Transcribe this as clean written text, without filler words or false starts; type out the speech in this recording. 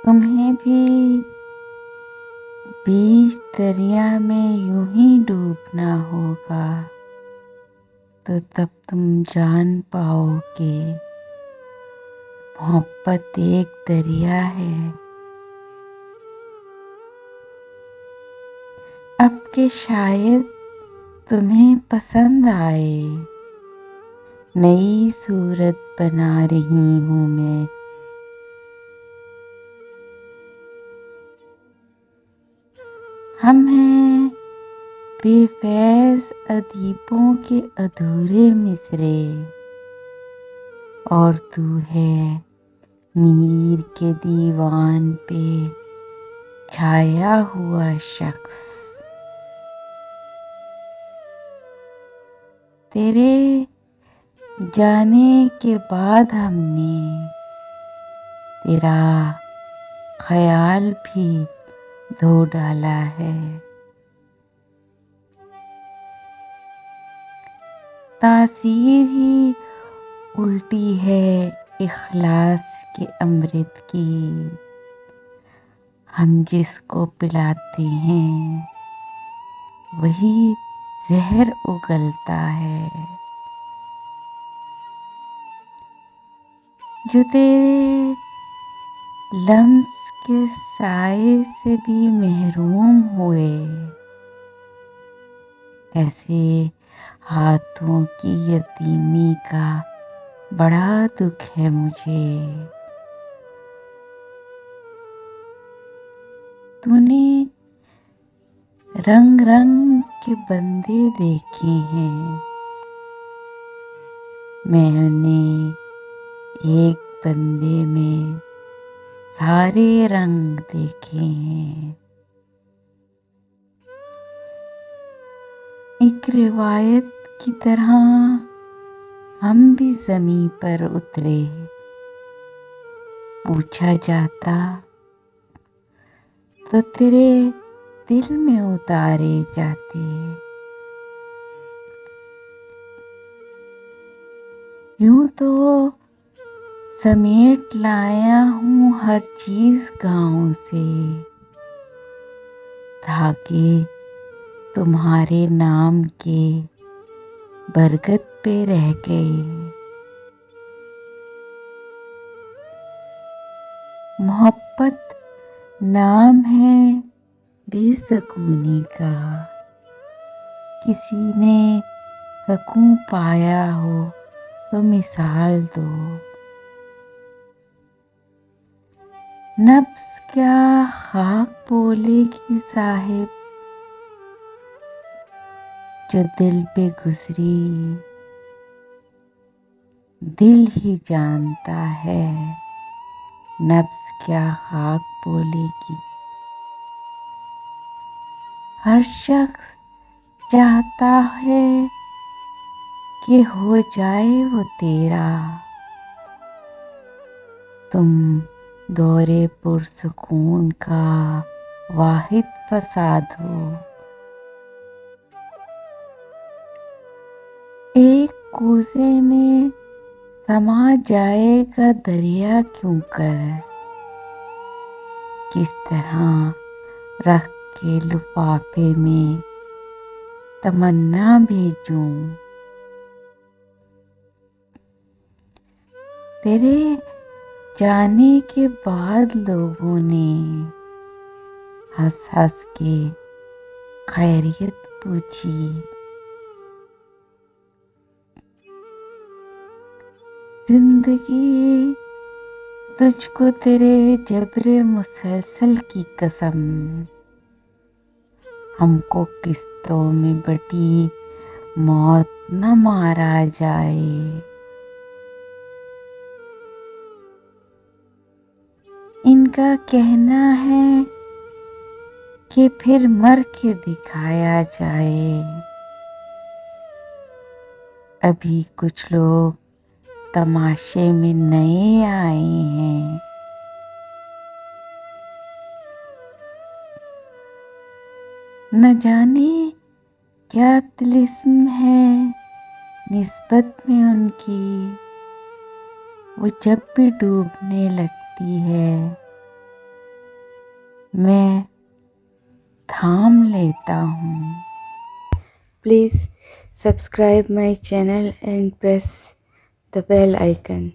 तुम्हें भी बीच दरिया में यूं ही डूबना होगा, तो तब तुम जान पाओगे मोहब्बत एक दरिया है। अब के शायद तुम्हें पसंद आए, नई सूरत बना रही हूँ मैं। हम हैं बेफैज़ अदीबों के अधूरे मिसरे, और तू है मीर के दीवान पे छाया हुआ शख्स। तेरे जाने के बाद हमने तेरा ख्याल भी धो डाला है। तासीर ही उल्टी है इखलास के अमृत की, हम जिसको पिलाते हैं वही जहर उगलता है। जो तेरे लम्स के साए से भी महरूम हुए, ऐसे हाथों की यतीमी का बड़ा दुख है मुझे। तूने रंग रंग के बंदे देखे हैं, मैंने एक बंदे में सारे रंग देखे हैं। एक रिवायत की तरह हम भी ज़मीं पर उतरे, पूछा जाता तो तेरे दिल में उतारे जाते। यूं तो समेट लाया हूँ हर चीज गाँव से, धागे तुम्हारे नाम के बरगद पे रह गए। मोहब्बत नाम है बेसुकूनी का, किसी ने सकून पाया हो तो मिसाल दो। नफ्स क्या खाक बोलेगी साहिब, जो दिल पे गुजरी दिल ही जानता है। नफ्स क्या खाक बोलेगी। हर शख्स चाहता है कि हो जाए वो तेरा, तुम दौरे पुरसुकून का वाहिद फसाद हो। एक कोसे में समा जाएगा दरिया क्यों कर, किस तरह रख के लिफाफे में तमन्ना भेजूं। तेरे जाने के बाद लोगों ने हंस हंस के खैरियत पूछी। जिंदगी तुझको तेरे जबरे मुसलसल की कसम, हमको किस्तों में बटी मौत न मारा जाए। इनका कहना है कि फिर मर के दिखाया जाए। अभी कुछ लोग तमाशे में नए आए हैं, न जाने क्या तिलिस्म है निस्बत में उनकी, वो जब भी डूबने लगती है मैं थाम लेता हूँ। Please subscribe my channel and press the bell icon.